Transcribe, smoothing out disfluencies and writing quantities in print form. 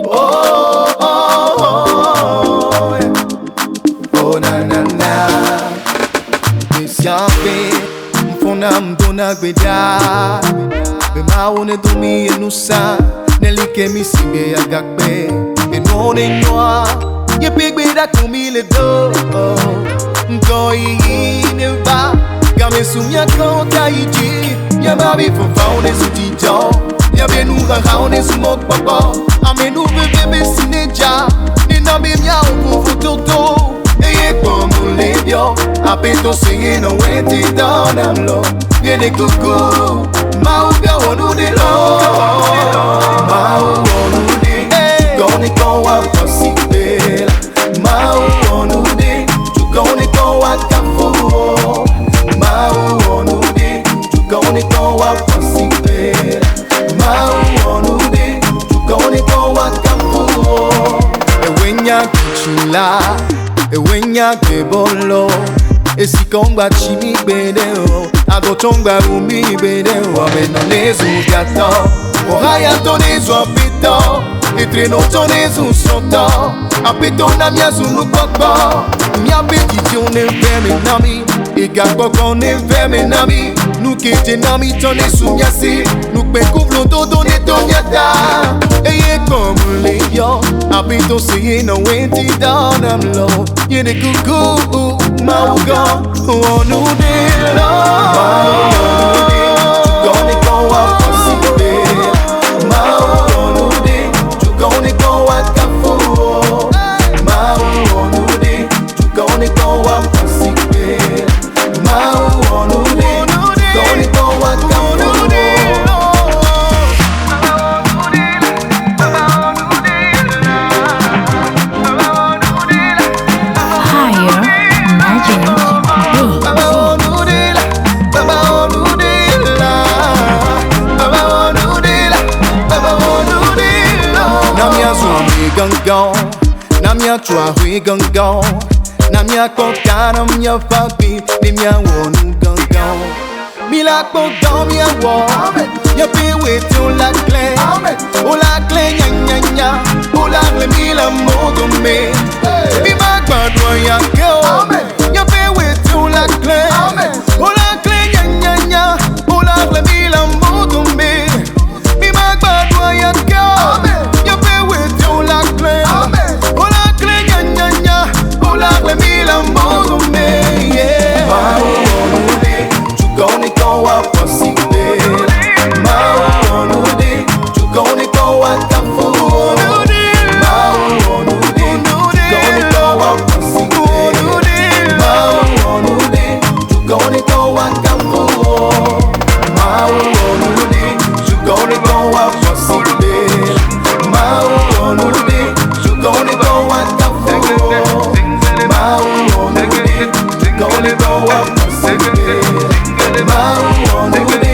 Oh, oh, oh, yeah. Oh, na, na, na. Mesiape, mfona mdona gbeda. Be Mawu ne domi enusa, nelike misibe agakbe. Enone noa, ye bigbe da kumi le do. Nkoi neva, kame sumya konta iji. Ya babi fonfaune sutijo, ya benu raone sumok papa. Amenu bebe sineja, nina bimya ufu toto. Eye como lebio, apeto singing no wenti down am low. Viene cuckoo, Mawu ga nuɖé lo. Mawu nuɖé, goni kon wa possible. Mawu nuɖé, tu goni kon wa kafu. Mawu nuɖé, tu goni kon wa possible. Mawu nuɖé, tu goni kon wa kafu. Ewenya kichula, ewenya kebolo. Esi kongba chimi bede o, agotongba umi bede o. Ameno nezu gato, oraya to nezu apito. Etreno to nezu soto, apito na miazu nukoko. Mia petitio ne veme nami, igakoko ne veme nami. Nukete nami to nesu miasi, nukpe kuvlo todo ne tonyata. Eye como leyo, apito siye no wenti down am low. Yene kuku, Mawu ga nuɖé lo. Mawu nuɖé, tu goni kon wa possible. Mawu nuɖé, tu goni kon wa kafu. Mawu nuɖé, tu goni kon wa possible. Mawu nuɖé, tu goni kon wa kafu. Namia chua hui gangao, namia koka namia fabi, nimia wonu gangao. Mila koka mia wo, ya pe weti o la clé nya nya nya, o la gle mila modo me. Mi magba dwa ya go, ya pe weti o la clé nya nya nya, o la gle mila modo me. Mi magba dwa ya go, ya pe weti o la clé. Let me l'amore me, yeah. Mawu nuɖé, tu goni kon wa possible. Mawu nuɖé, tu goni kon wa kafu. Mawu nuɖé, tu goni kon wa possible. Mawu nuɖé, tu goni kon wa kafu. Mawu nuɖé, tu goni kon wa possible. Mawu nuɖé, tu goni kon wa kafu. Mawu nuɖé, tu goni kon wa possible. Mawu nuɖé.